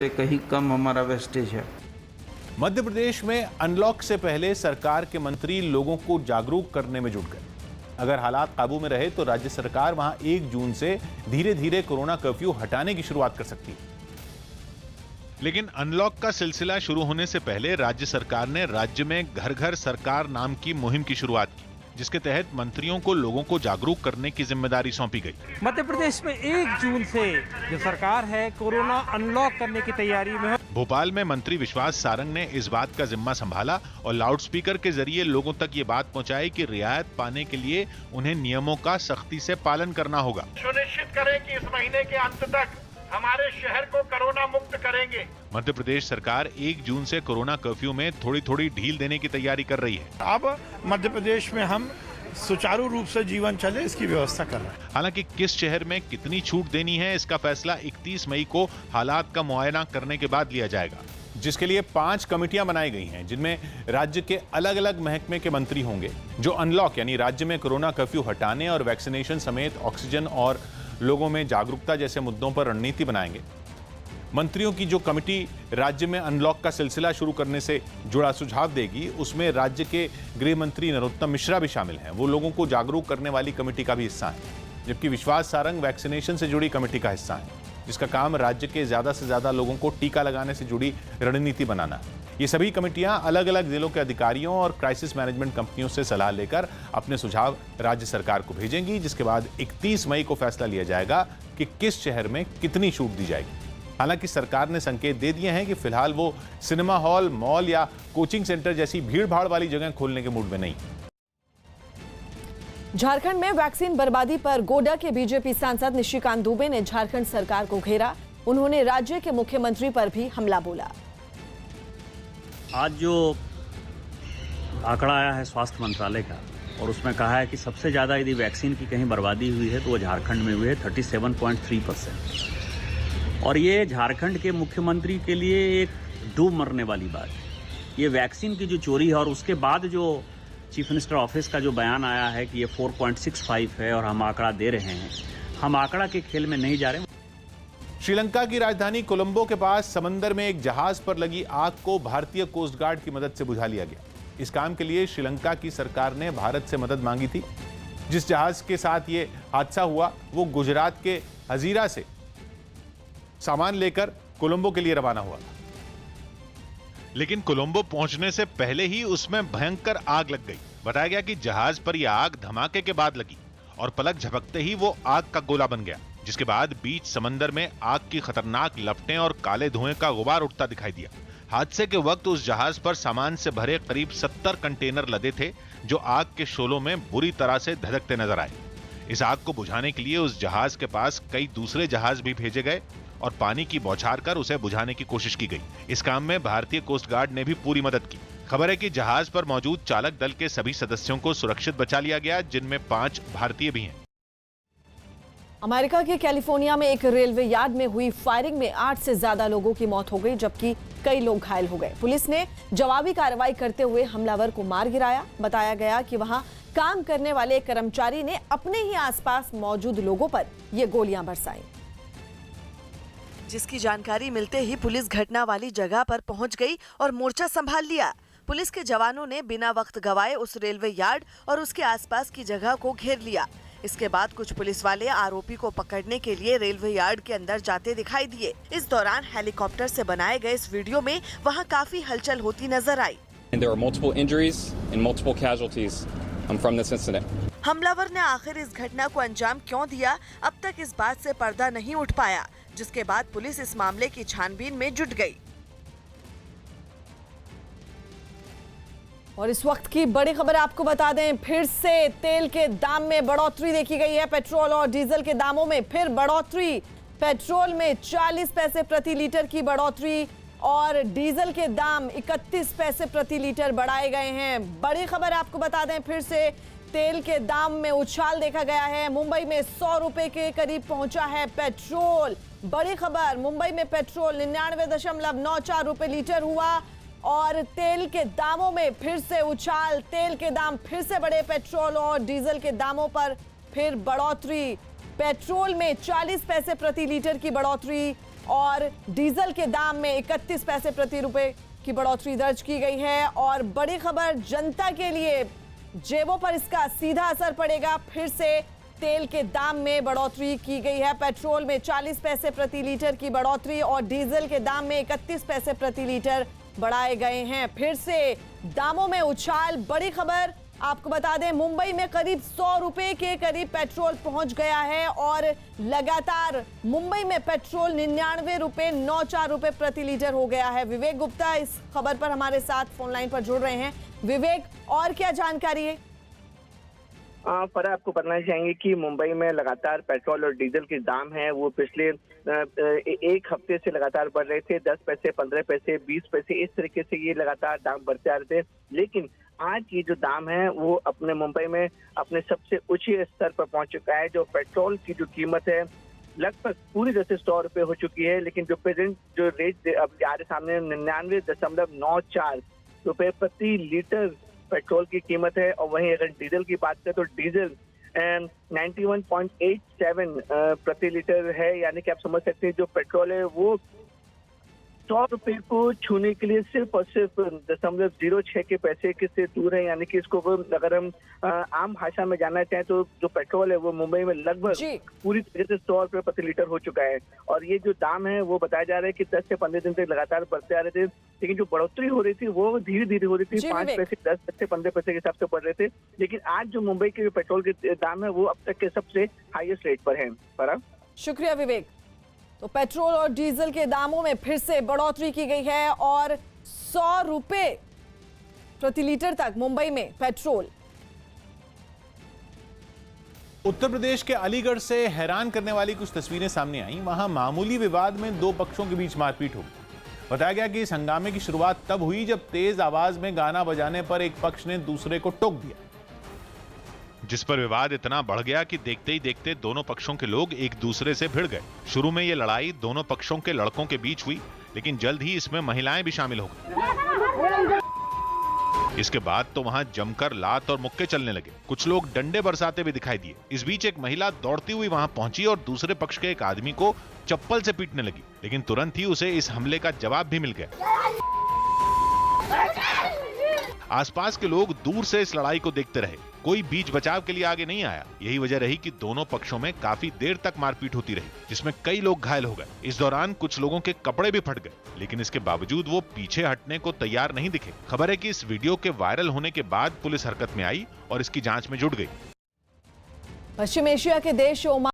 कहीं कम हमारा वेस्टेज है। मध्य प्रदेश में अनलॉक से पहले सरकार के मंत्री लोगों को जागरूक करने में जुट गए। अगर हालात काबू में रहे तो राज्य सरकार वहां 1 जून से धीरे धीरे कोरोना कर्फ्यू हटाने की शुरुआत कर सकती है। लेकिन अनलॉक का सिलसिला शुरू होने से पहले राज्य सरकार ने राज्य में घर घर सरकार नाम की मुहिम की शुरुआत की, जिसके तहत मंत्रियों को लोगों को जागरूक करने की जिम्मेदारी सौंपी गई। मध्य प्रदेश में 1 जून से जो सरकार है कोरोना अनलॉक करने की तैयारी में है। भोपाल में मंत्री विश्वास सारंग ने इस बात का जिम्मा संभाला और लाउडस्पीकर के जरिए लोगों तक ये बात पहुंचाई कि रियायत पाने के लिए उन्हें नियमों का सख्ती से पालन करना होगा। सुनिश्चित करें कि इस महीने के अंत तक हमारे शहर को कोरोना मुक्त करेंगे। मध्य प्रदेश सरकार 1 जून से कोरोना कर्फ्यू में थोड़ी थोड़ी ढील देने की तैयारी कर रही है। अब मध्य प्रदेश में हम सुचारू रूप से जीवन चले इसकी व्यवस्था कर रहे हैं। हालांकि किस शहर में कितनी छूट देनी है इसका फैसला 31 मई को हालात का मुआयना करने के बाद लिया जाएगा, जिसके लिए 5 कमेटियां बनाई गई हैं, जिनमें राज्य के अलग अलग महकमे के मंत्री होंगे, जो अनलॉक यानी राज्य में कोरोना कर्फ्यू हटाने और वैक्सीनेशन समेत ऑक्सीजन और लोगों में जागरूकता जैसे मुद्दों पर रणनीति बनाएंगे। मंत्रियों की जो कमेटी राज्य में अनलॉक का सिलसिला शुरू करने से जुड़ा सुझाव देगी, उसमें राज्य के गृह मंत्री नरोत्तम मिश्रा भी शामिल हैं। वो लोगों को जागरूक करने वाली कमेटी का भी हिस्सा है, जबकि विश्वास सारंग वैक्सीनेशन से जुड़ी कमेटी का हिस्सा है, जिसका काम राज्य के ज्यादा से ज्यादा लोगों को टीका लगाने से जुड़ी रणनीति बनाना है। ये सभी कमेटियां अलग अलग जिलों के अधिकारियों और क्राइसिस मैनेजमेंट कंपनियों से सलाह लेकर अपने सुझाव राज्य सरकार को भेजेंगी, जिसके बाद 31 मई को फैसला लिया जाएगा कि किस शहर में कितनी छूट दी जाएगी। हालांकि सरकार ने संकेत दे दिए हैं कि फिलहाल वो सिनेमा हॉल, मॉल या कोचिंग सेंटर जैसी भीड़-भाड़ वाली जगह खोलने के मूड में नहीं। झारखंड में वैक्सीन बर्बादी पर गोड्डा के बीजेपी सांसद निशिकांत दुबे ने झारखंड सरकार को घेरा। उन्होंने राज्य के मुख्यमंत्री पर भी हमला बोला। आज जो आंकड़ा आया है स्वास्थ्य मंत्रालय का, और उसमें कहा है कि सबसे ज़्यादा यदि वैक्सीन की कहीं बर्बादी हुई है तो वो झारखंड में हुई है 37.3%। और ये झारखंड के मुख्यमंत्री के लिए एक डूब मरने वाली बात है। ये वैक्सीन की जो चोरी है, और उसके बाद जो चीफ मिनिस्टर ऑफिस का जो बयान आया है कि ये 4.65 है और हम आंकड़ा दे रहे हैं, हम आंकड़ा के खेल में नहीं जा रहे। श्रीलंका की राजधानी कोलंबो के पास समंदर में एक जहाज पर लगी आग को भारतीय कोस्ट गार्ड की मदद से बुझा लिया गया। इस काम के लिए श्रीलंका की सरकार ने भारत से मदद मांगी थी। जिस जहाज के साथ ये हादसा हुआ वो गुजरात के हजीरा से सामान लेकर कोलंबो के लिए रवाना हुआ था। लेकिन कोलंबो पहुंचने से पहले ही उसमें भयंकर आग लग गई। बताया गया कि जहाज पर यह आग धमाके के बाद लगी और पलक झपकते ही वो आग का गोला बन गया, जिसके बाद बीच समंदर में आग की खतरनाक लपटें और काले धुएं का गुबार उठता दिखाई दिया। हादसे के वक्त उस जहाज पर सामान से भरे करीब 70 कंटेनर लदे थे, जो आग के शोलों में बुरी तरह से धधकते नजर आए। इस आग को बुझाने के लिए उस जहाज के पास कई दूसरे जहाज भी भेजे गए और पानी की बौछार कर उसे बुझाने की कोशिश की गई। इस काम में भारतीय कोस्ट गार्ड ने भी पूरी मदद की। खबर है कि जहाज पर मौजूद चालक दल के सभी सदस्यों को सुरक्षित बचा लिया गया, जिनमें 5 भारतीय भी हैं। अमेरिका के कैलिफोर्निया में एक रेलवे यार्ड में हुई फायरिंग में 8 से ज्यादा लोगों की मौत हो गई, जबकि कई लोग घायल हो गए। पुलिस ने जवाबी कार्रवाई करते हुए हमलावर को मार गिराया। बताया गया कि वहां काम करने वाले एक कर्मचारी ने अपने ही आसपास मौजूद लोगों पर ये गोलियां बरसाई, जिसकी जानकारी मिलते ही पुलिस घटना वाली जगह पर पहुंच गई और मोर्चा संभाल लिया। पुलिस के जवानों ने बिना वक्त गवाए उस रेलवे यार्ड और उसके आसपास की जगह को घेर लिया। इसके बाद कुछ पुलिस वाले आरोपी को पकड़ने के लिए रेलवे यार्ड के अंदर जाते दिखाई दिए। इस दौरान हेलीकॉप्टर से बनाए गए इस वीडियो में वहां काफी हलचल होती नजर आई। हमलावर ने आखिर इस घटना को अंजाम क्यों दिया, अब तक इस बात से पर्दा नहीं उठ पाया, जिसके बाद पुलिस इस मामले की छानबीन में जुट गई। और इस वक्त की बड़ी खबर आपको बता दें, फिर से तेल के दाम में बढ़ोतरी देखी गई है। पेट्रोल और डीजल के दामों में फिर बढ़ोतरी। पेट्रोल में 40 पैसे प्रति लीटर की बढ़ोतरी और डीजल के दाम 31 पैसे प्रति लीटर बढ़ाए गए हैं। बड़ी खबर आपको बता दें, फिर से तेल के दाम में उछाल देखा गया है। मुंबई में 100 रुपए के करीब पहुंचा है पेट्रोल। बड़ी खबर, मुंबई में पेट्रोल 99.94 रुपए लीटर हुआ और तेल के दामों में फिर से उछाल। तेल के दाम फिर से बढ़े। पेट्रोल और डीजल के दामों पर फिर बढ़ोतरी। पेट्रोल में 40 पैसे प्रति लीटर की बढ़ोतरी और डीजल के दाम में 31 पैसे प्रति रुपए की बढ़ोतरी दर्ज की गई है। और बड़ी खबर जनता के लिए, जेबों पर इसका सीधा असर पड़ेगा। फिर से तेल के दाम में बढ़ोतरी की गई है। पेट्रोल में 40 पैसे प्रति लीटर की बढ़ोतरी और डीजल के दाम में 31 पैसे प्रति लीटर बढ़ाए गए हैं। फिर से दामों में उछाल। बड़ी खबर आपको बता दें, मुंबई में करीब 100 रुपए के करीब पेट्रोल पहुंच गया है और लगातार मुंबई में पेट्रोल 99 रुपए 94 रुपए प्रति लीटर हो गया है। विवेक गुप्ता इस खबर पर हमारे साथ फोन लाइन पर जुड़ रहे हैं। विवेक, और क्या जानकारी है? फरा, आपको बताना चाहेंगे कि मुंबई में लगातार पेट्रोल और डीजल के दाम हैं वो पिछले एक हफ्ते से लगातार बढ़ रहे थे। 10 पैसे, 15 पैसे, 20 पैसे, इस तरीके से ये लगातार दाम बढ़ते आ रहे थे। लेकिन आज ये जो दाम है वो अपने मुंबई में अपने सबसे ऊंचे स्तर पर पहुंच चुका है। जो पेट्रोल की जो कीमत है लगभग पूरी तरह से 100 रुपए हो चुकी है। लेकिन जो प्रेजेंट जो रेट अब आ रहे सामने 99.94 रुपए प्रति लीटर पेट्रोल की कीमत है। और वहीं अगर डीजल की बात करें तो डीजल 91.87 प्रति लीटर है। यानी कि आप समझ सकते हैं जो पेट्रोल है वो 100 रुपए को छूने के लिए सिर्फ और सिर्फ 0.06 के पैसे से दूर है। यानी कि इसको अगर हम आम भाषा में जानना चाहें तो जो पेट्रोल है वो मुंबई में लगभग पूरी तरह से 100 रुपए प्रति लीटर हो चुका है। और ये जो दाम है वो बताया जा रहा है कि 10 से 15 दिन तक लगातार बढ़ते आ रहे थे। लेकिन जो बढ़ोतरी हो रही थी वो धीरे धीरे हो रही थी। 5 पैसे, 10 पैसे, 15 पैसे के हिसाब से बढ़ रहे थे। लेकिन आज जो मुंबई के जो पेट्रोल के दाम है वो अब तक के सबसे हाईएस्ट रेट पर है। शुक्रिया विवेक। तो पेट्रोल और डीजल के दामों में फिर से बढ़ोतरी की गई है और 100 रुपए प्रति लीटर तक मुंबई में पेट्रोल। उत्तर प्रदेश के अलीगढ़ से हैरान करने वाली कुछ तस्वीरें सामने आई। वहां मामूली विवाद में दो पक्षों के बीच मारपीट हो गई। बताया गया कि इस हंगामे की शुरुआत तब हुई जब तेज आवाज में गाना बजाने पर एक पक्ष ने दूसरे को टोक दिया, जिस पर विवाद इतना बढ़ गया कि देखते ही देखते दोनों पक्षों के लोग एक दूसरे से भिड़ गए। शुरू में यह लड़ाई दोनों पक्षों के लड़कों के बीच हुई, लेकिन जल्द ही इसमें महिलाएं भी शामिल हो गई। इसके बाद तो वहां जमकर लात और मुक्के चलने लगे। कुछ लोग डंडे बरसाते भी दिखाई दिए। इस बीच एक महिला दौड़ती हुई वहां पहुंची और दूसरे पक्ष के एक आदमी को चप्पल से पीटने लगी, लेकिन तुरंत ही उसे इस हमले का जवाब भी मिल गया। आसपास के लोग दूर से इस लड़ाई को देखते रहे। कोई बीच बचाव के लिए आगे नहीं आया। यही वजह रही कि दोनों पक्षों में काफी देर तक मारपीट होती रही, जिसमें कई लोग घायल हो गए। इस दौरान कुछ लोगों के कपड़े भी फट गए, लेकिन इसके बावजूद वो पीछे हटने को तैयार नहीं दिखे। खबर है कि इस वीडियो के वायरल होने के बाद पुलिस हरकत में आई और इसकी जांच में जुट गई। पश्चिम एशिया के देश ओमान